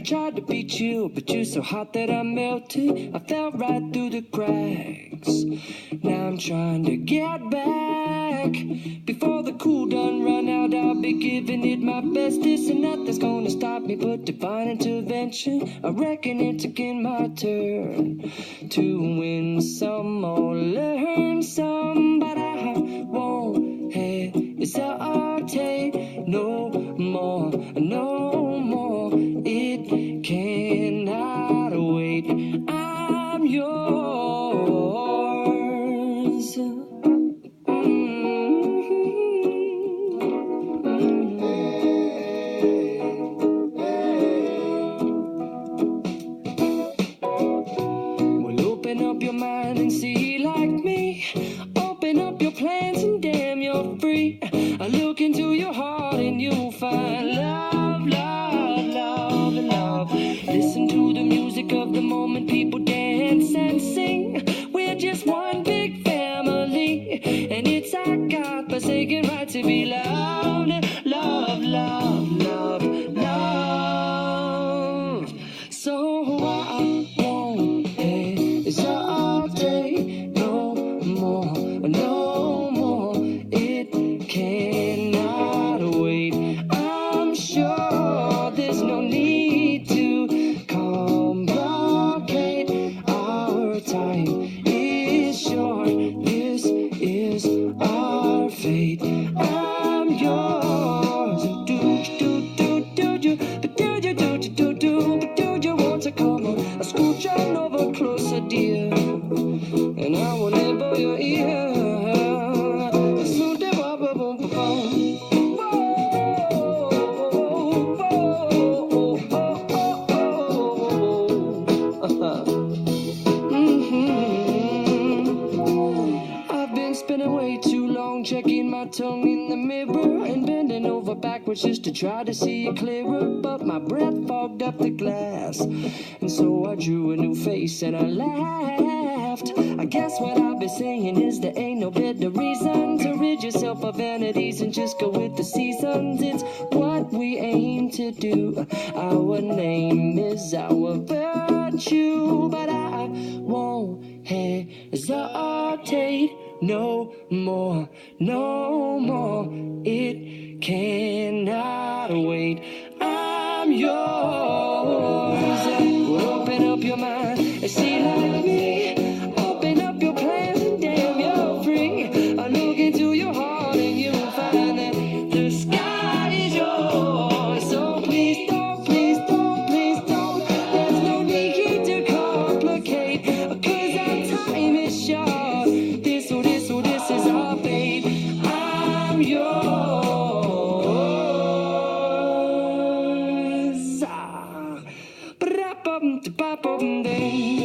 tried to beat you, but you're so hot that I melted. I fell right through the cracks. Now I'm trying to get back. Before the cool done run out, I'll be giving it my bestest, and nothing's gonna stop me but divine intervention. I reckon it's again my turn to win some or learn some, but I won't hesitate no more, no more. It cannot wait. I'm yours. Well, open up your mind and see like me. Open up your plans and damn, you're free. I look into your heart and you'll find love, love, love, and love. Listen to the music of the moment, people dance and sing. We're just one big family, and it's our God-forsaken right to be loved. Love, love, love, love. So I won't hesitate no more, no more. It cannot wait. I'm sure there's no need to complicate. Our time is short. This is our fate. I'm yours. Do you, but do you, but do you want to come on? I scooch on over closer, dear, and I will nibble your ear. I've been spinning way too long, checking my tongue in the mirror and bending over backwards just to try to see it clearer. But my breath fogged up the glass, and so I drew a new face and I laughed. I guess what I've been saying is there ain't no better reason to rid yourself of vanities and just go with the seasons. It's what we aim to do. Our name is our virtue, but I won't hesitate no more, no more. It cannot wait. I'm yours. Well, open up your mind and see like me. Open up your plans and damn, you're free. I look into your heart and you'll find that the sky is yours. So please don't, please don't, please don't. There's no need to complicate, 'cause our time is short. This is our fate. I'm yours. Ba-da-bum-da-ba-bum-ding.